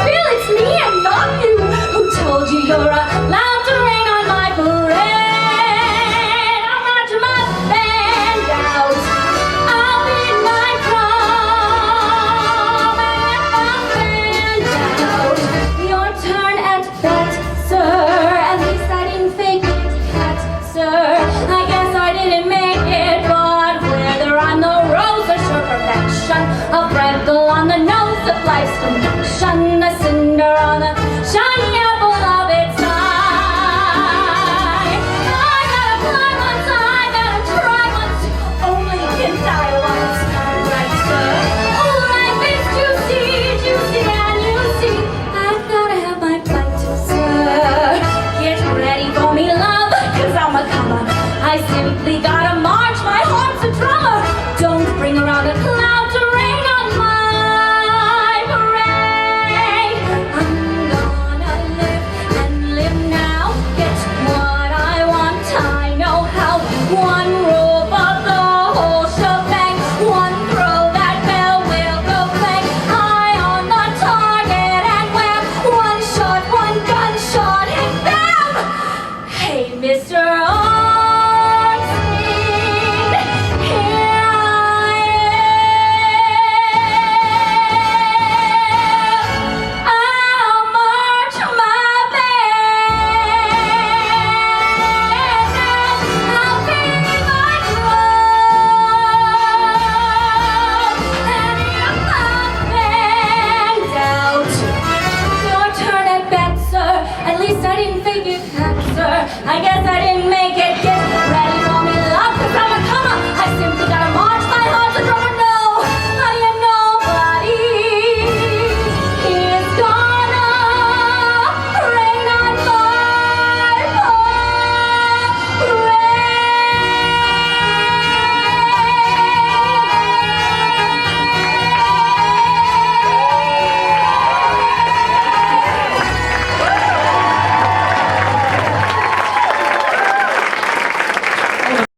Bill, it's me and not you. Who told you you're allowed to rain on my parade? I'll march my band out. I'll beat my drum and I'll band out. Your turn at bat, sir. At least I didn't fake it, cat, sir. I guess I didn't make it, but whether I'm the rose or sure perfection, a freckle on the nose of life's complexion, a cinder on the shiny